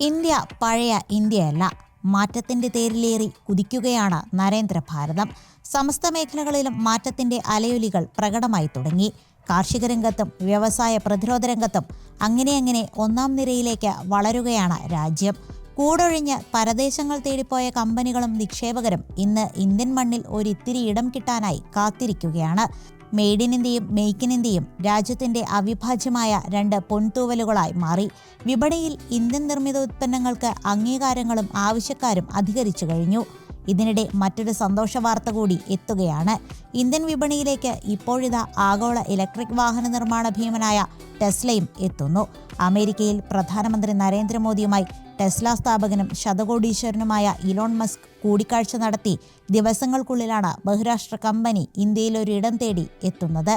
India പഴയ ഇന്ത്യയല്ല. മാറ്റത്തിന്റെ തേരിലേറി കുതിക്കുകയാണ് നരേന്ദ്ര ഭാരതം. സമസ്ത മേഖലകളിലും മാറ്റത്തിന്റെ അലയൊലികൾ പ്രകടമായി തുടങ്ങി. കാർഷിക രംഗത്തും വ്യവസായ പ്രതിരോധ രംഗത്തും അങ്ങനെ ഒന്നാം നിരയിലേക്ക് വളരുകയാണ് രാജ്യം. കൂടൊഴിഞ്ഞ് പരദേശങ്ങൾ തേടിപ്പോയ കമ്പനികളും നിക്ഷേപകരും ഇന്ന് ഇന്ത്യൻ മണ്ണിൽ ഒരിത്തിരി ഇടം കിട്ടാനായി കാത്തിരിക്കുകയാണ്. മെയ്ഡ് ഇൻ ഇന്ത്യയും മേക്ക് ഇൻ ഇന്ത്യയും രാജ്യത്തിന്റെ അവിഭാജ്യമായ രണ്ട് പൊൻതൂവലുകളായി മാറി. വിപണിയിൽ ഇന്ത്യൻ നിർമ്മിത ഉൽപ്പന്നങ്ങൾക്ക് അംഗീകാരങ്ങളും ആവശ്യക്കാരും അധികരിച്ചു കഴിഞ്ഞു. ഇതിനിടെ മറ്റൊരു സന്തോഷ വാർത്ത കൂടി എത്തുകയാണ്. ഇന്ത്യൻ വിപണിയിലേക്ക് ഇപ്പോഴിതാ ആഗോള ഇലക്ട്രിക് വാഹന നിർമ്മാണ ഭീമനായ ടെസ്ലയും എത്തുന്നു. അമേരിക്കയിൽ പ്രധാനമന്ത്രി നരേന്ദ്രമോദിയുമായി ടെസ്ല സ്ഥാപകനും ശതകോടീശ്വരനുമായ ഇലോൺ മസ്ക് കൂടിക്കാഴ്ച നടത്തി ദിവസങ്ങൾക്കുള്ളിലാണ് ബഹുരാഷ്ട്ര കമ്പനി ഇന്ത്യയിൽ ഒരിടം തേടി എത്തുന്നത്.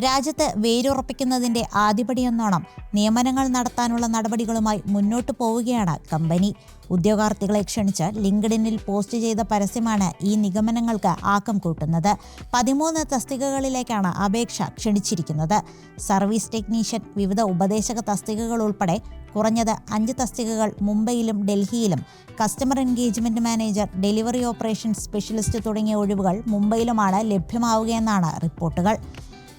രാജ്യത്ത് വേരുറപ്പിക്കുന്നതിന്റെ ആദ്യപടിയെന്നോണം നിയമനങ്ങൾ നടത്താനുള്ള നടപടികളുമായി മുന്നോട്ടു പോവുകയാണ് കമ്പനി. ഉദ്യോഗാർത്ഥികളെ ക്ഷണിച്ച് ലിങ്ക്ഡിനിൽ പോസ്റ്റ് ചെയ്ത പരസ്യമാണ് ഈ നിഗമനങ്ങൾക്ക് ആക്കം കൂട്ടുന്നത്. 13 തസ്തികകളിലേക്കാണ് അപേക്ഷ ക്ഷണിച്ചിരിക്കുന്നത്. സർവീസ് ടെക്നീഷ്യൻ, വിവിധ ഉപദേശക തസ്തികകൾ ഉൾപ്പെടെ കുറഞ്ഞത് 5 തസ്തികകൾ മുംബൈയിലും ഡൽഹിയിലും, customer engagement manager, delivery operations specialist തുടങ്ങിയ ഒഴിവുകൾ മുംബൈയിലുമാണ് ലഭ്യമാവുകയെന്നാണ് റിപ്പോർട്ടുകൾ.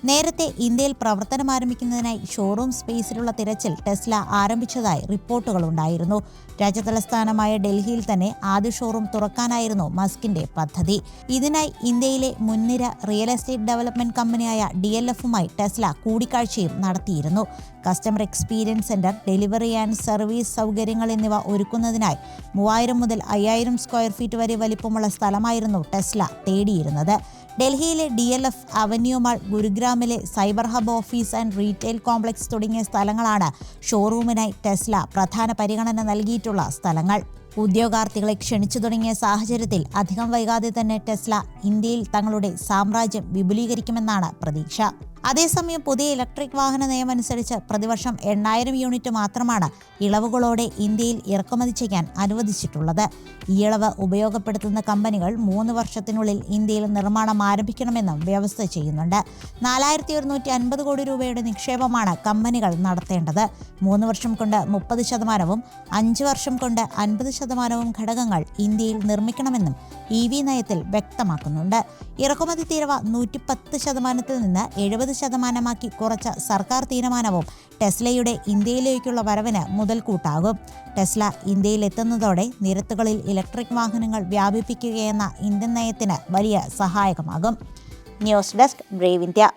നേരത്തെ ഇന്ത്യയിൽ പ്രവർത്തനം ആരംഭിക്കുന്നതിനായി ഷോറൂം സ്പേസിലുള്ള തിരച്ചിൽ ടെസ്ല ആരംഭിച്ചതായി റിപ്പോർട്ടുകളുണ്ടായിരുന്നു. രാജ്യതലസ്ഥാനമായ ഡൽഹിയിൽ തന്നെ ആദ്യ ഷോറൂം തുറക്കാനായിരുന്നു മസ്കിന്റെ പദ്ധതി. ഇതിനായി ഇന്ത്യയിലെ മുൻനിര റിയൽ എസ്റ്റേറ്റ് ഡെവലപ്മെന്റ് കമ്പനിയായ DLFുമായി ടെസ്ല കൂടിക്കാഴ്ചയും നടത്തിയിരുന്നു. Customer experience centre, delivery and service സൗകര്യങ്ങൾ എന്നിവ ഒരുക്കുന്നതിനായി 3000 മുതൽ 5000 സ്ക്വയർ ഫീറ്റ് വരെ വലിപ്പമുള്ള സ്ഥലമായിരുന്നു ടെസ്ല തേടിയിരുന്നത്. ഡൽഹിയിലെ DLF, അവന്യൂ മാൾ, ഗുരുഗ്രാമിലെ cyber hub office and retail complex തുടങ്ങിയ സ്ഥലങ്ങളാണ് ഷോറൂമിനായി ടെസ്ല പ്രധാന പരിഗണന നൽകിയിട്ടുള്ള സ്ഥലങ്ങൾ. ഉദ്യോഗാർത്ഥികളെ ക്ഷണിച്ചു തുടങ്ങിയ സാഹചര്യത്തിൽ അധികം വൈകാതെ തന്നെ ടെസ്ല ഇന്ത്യയിൽ തങ്ങളുടെ സാമ്രാജ്യം വിപുലീകരിക്കുമെന്നാണ് പ്രതീക്ഷ. അതേസമയം പുതിയ ഇലക്ട്രിക് വാഹന നയമനുസരിച്ച് പ്രതിവർഷം 8000 യൂണിറ്റ് മാത്രമാണ് ഇളവുകളോടെ ഇന്ത്യയിൽ ഇറക്കുമതി ചെയ്യാൻ അനുവദിച്ചിട്ടുള്ളത്. ഈ ഇളവ് ഉപയോഗപ്പെടുത്തുന്ന കമ്പനികൾ 3 വർഷത്തിനുള്ളിൽ ഇന്ത്യയിൽ നിർമ്മാണം ആരംഭിക്കണമെന്നും വ്യവസ്ഥ ചെയ്യുന്നുണ്ട്. 4150 കോടി രൂപയുടെ നിക്ഷേപമാണ് കമ്പനികൾ നടത്തേണ്ടത്. 3 വർഷം കൊണ്ട് 30%, 5 വർഷം കൊണ്ട് 50% ഘടകങ്ങൾ ഇന്ത്യയിൽ നിർമ്മിക്കണമെന്നും EV നയത്തിൽ വ്യക്തമാക്കുന്നുണ്ട്. ഇറക്കുമതി തീരുവ 110% നിന്ന് 70% കുറച്ച സർക്കാർ തീരുമാനവും ടെസ്ലയുടെ ഇന്ത്യയിലേക്കുള്ള വരവിന് മുതൽക്കൂട്ടാകും. ടെസ്ല ഇന്ത്യയിൽ എത്തുന്നതോടെ നിരത്തുകളിൽ ഇലക്ട്രിക് വാഹനങ്ങൾ വ്യാപിപ്പിക്കുകയെന്ന ഇന്ത്യൻ നയത്തിന് വലിയ സഹായകമാകും. News desk, Brave India.